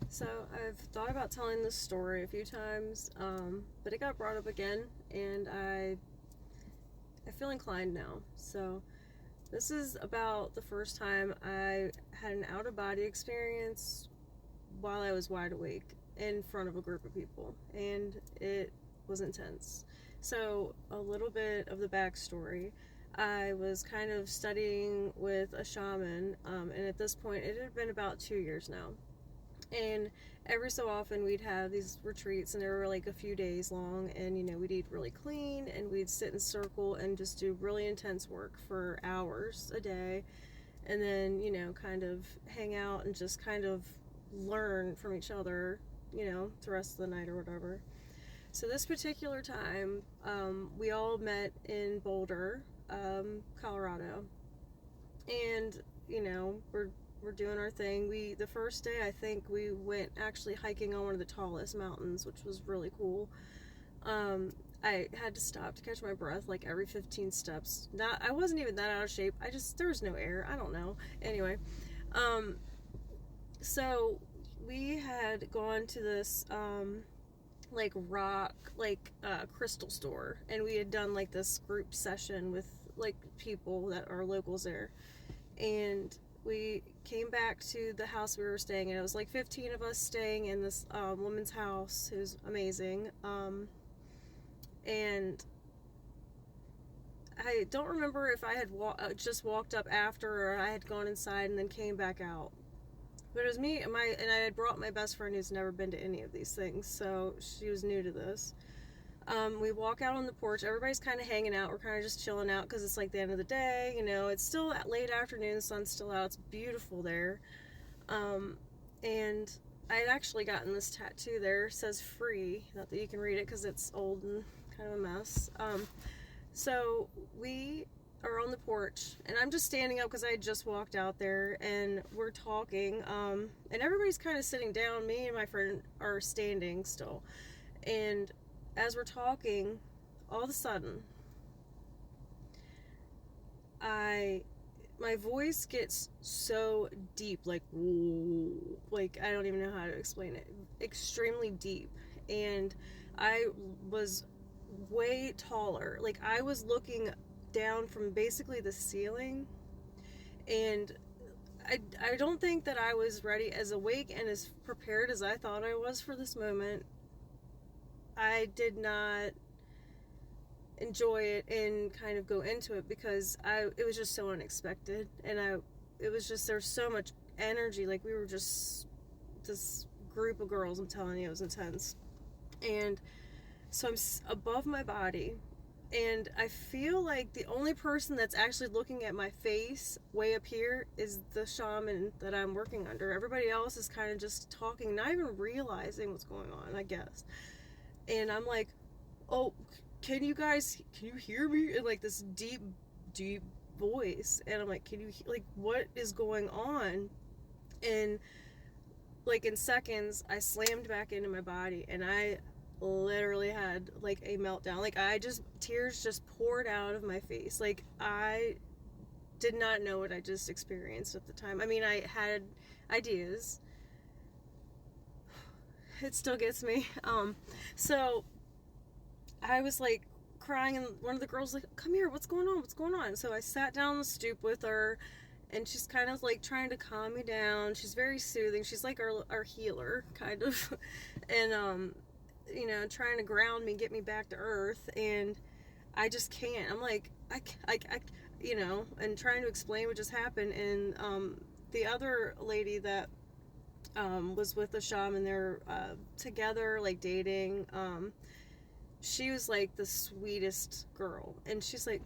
So I've thought about telling this story a few times, but it got brought up again, and I feel inclined now. So this is about the first time I had an out of body experience while I was wide awake in front of a group of people, and it was intense. So a little bit of the backstory. I was kind of studying with a shaman, and at this point, it had been about 2 years now. And every so often we'd have these retreats, and they were like a few days long, and we'd eat really clean, and we'd sit in circle and just do really intense work for hours a day, and then kind of hang out and just kind of learn from each other, the rest of the night or whatever. So this particular time, we all met in Boulder, Colorado, and we're doing our thing. The first day, I think we went actually hiking on one of the tallest mountains, which was really cool. I had to stop to catch my breath like every 15 steps. Not I wasn't even that out of shape. There was no air. I don't know. Anyway, so we had gone to this like rock crystal store, and we had done like this group session with like people that are locals there, and we came back to the house we were staying in. It was like 15 of us staying in this woman's house who's amazing. And I don't remember if I had just walked up after, or I had gone inside and then came back out. But it was me and I had brought my best friend who's never been to any of these things, so she was new to this. We walk out on the porch. Everybody's kind of hanging out. We're kind of just chilling out because it's like the end of the day. It's still at late afternoon. The sun's still out. It's beautiful there. And I had actually gotten this tattoo there. It says free. Not that you can read it because it's old and kind of a mess. So we are on the porch, and I'm just standing up because I had just walked out there, and we're talking. And everybody's kind of sitting down. Me and my friend are standing still. And as we're talking, all of a sudden, my voice gets so deep, like whoa, like I don't even know how to explain it. Extremely deep, and I was way taller. Like I was looking down from basically the ceiling, and I don't think that I was ready, as awake and as prepared as I thought I was for this moment. I did not enjoy it and kind of go into it because it was just so unexpected, and it was just, there's so much energy. Like we were just this group of girls. I'm telling you, it was intense. And so I'm above my body, and I feel like the only person that's actually looking at my face way up here is the shaman that I'm working under. Everybody else is kind of just talking, not even realizing what's going on, I guess. And I'm like, oh, can you hear me? In like this deep, deep voice. And I'm like, like, what is going on? And like in seconds, I slammed back into my body, and I literally had like a meltdown. Like tears just poured out of my face. Like I did not know what I just experienced at the time. I mean, I had ideas. It still gets me. So I was like crying, and one of the girls was like, come here, what's going on? What's going on? So I sat down on the stoop with her, and she's kind of like trying to calm me down. She's very soothing. She's like our healer, kind of. And, trying to ground me, get me back to earth. And I just can't. I'm like, and trying to explain what just happened. And the other lady that was with the shaman, they're together, like dating. She was like the sweetest girl, and she's like,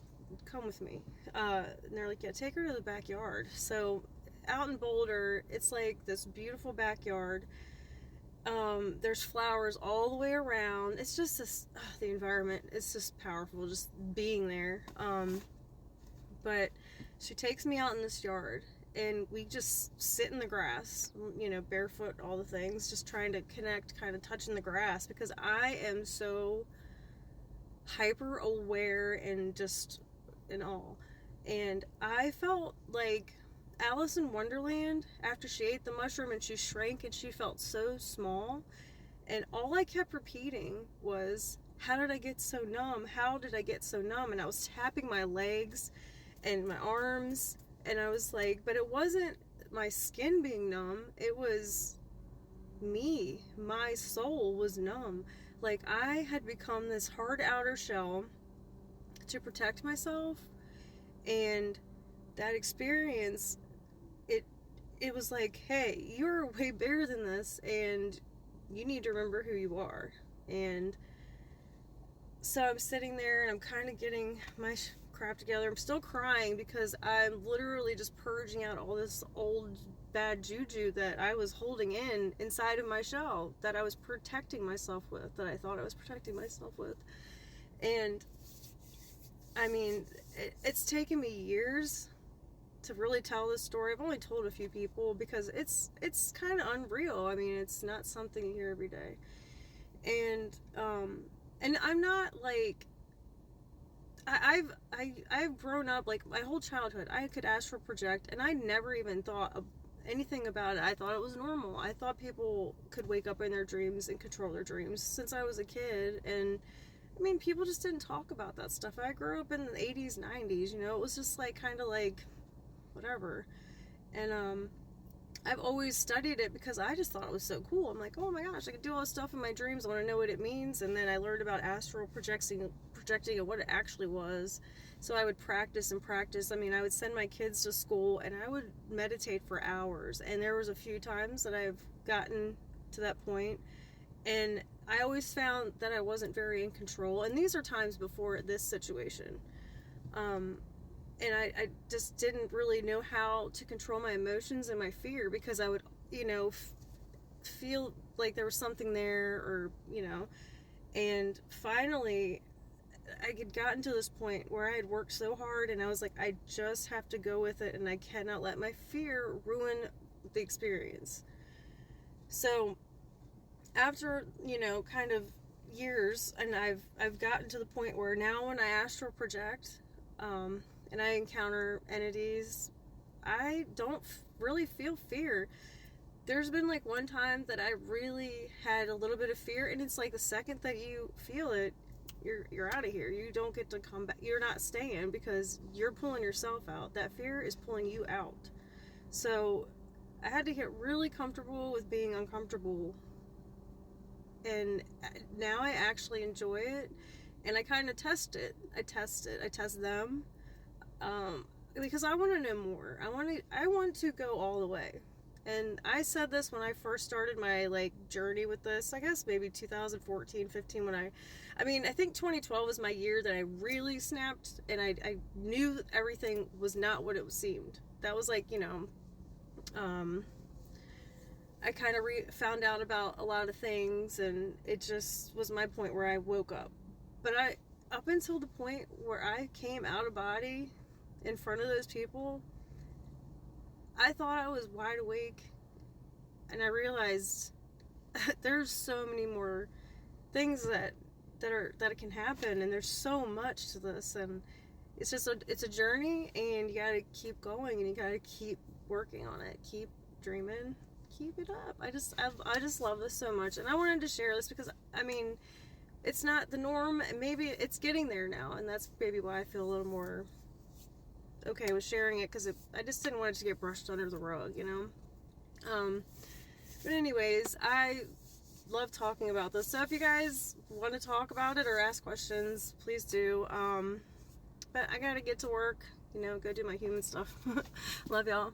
come with me. And they're like, yeah, take her to the backyard. So out in Boulder, it's like this beautiful backyard. There's flowers all the way around. It's just the environment, it's just powerful just being there. But she takes me out in this yard, and we just sit in the grass, barefoot, all the things, just trying to connect, kind of touching the grass, because I am so hyper aware and just in awe. And I felt like Alice in Wonderland, after she ate the mushroom and she shrank and she felt so small. And all I kept repeating was, how did I get so numb? How did I get so numb? And I was tapping my legs and my arms. And I was like, but it wasn't my skin being numb. It was me. My soul was numb. Like, I had become this hard outer shell to protect myself. And that experience, it was like, hey, you're way bigger than this, and you need to remember who you are. And so I'm sitting there and I'm kind of getting my crap together. I'm still crying because I'm literally just purging out all this old bad juju that I was holding inside of my shell, that I was protecting myself with, that I thought I was protecting myself with. And I mean, it's taken me years to really tell this story. I've only told a few people because it's kind of unreal. I mean, it's not something you hear every day. And I'm not like, I've grown up, like, my whole childhood I could astral project, and I never even thought of anything about it. I thought it was normal. I thought people could wake up in their dreams and control their dreams since I was a kid. And I mean, people just didn't talk about that stuff. I grew up in the 80s, 90s, it was just like, kind of like, whatever. And I've always studied it because I just thought it was so cool. I'm like, oh my gosh, I could do all this stuff in my dreams. I want to know what it means. And then I learned about astral projecting and what it actually was. So I would practice and practice. I mean, I would send my kids to school and I would meditate for hours. And there was a few times that I've gotten to that point, and I always found that I wasn't very in control. And these are times before this situation. And I just didn't really know how to control my emotions and my fear, because I would, feel like there was something there, or, and finally I had gotten to this point where I had worked so hard and I was like, I just have to go with it and I cannot let my fear ruin the experience. So after, kind of years, and I've gotten to the point where now when I astral project, and I encounter entities, I don't really feel fear. There's been like one time that I really had a little bit of fear, and it's like the second that you feel it, you're out of here. You don't get to come back. You're not staying because you're pulling yourself out. That fear is pulling you out. So I had to get really comfortable with being uncomfortable, and now I actually enjoy it, and I kind of test it. I test them, because I want to know more. I want to go all the way. And I said this when I first started my journey with this, I guess maybe 2014, 15, when I think 2012 was my year that I really snapped, and I knew everything was not what it seemed. That was I kind of found out about a lot of things, and it just was my point where I woke up. But up until the point where I came out of body in front of those people, I thought I was wide awake, and I realized there's so many more things that can happen, and there's so much to this, and it's a journey, and you gotta keep going, and you gotta keep working on it, keep dreaming, keep it up. I just love this so much, and I wanted to share this because it's not the norm, and maybe it's getting there now, and that's maybe why I feel a little more okay with sharing it, because I just didn't want it to get brushed under the rug, but anyways, I love talking about this, so if you guys want to talk about it or ask questions, please do. But I gotta get to work, go do my human stuff. Love y'all.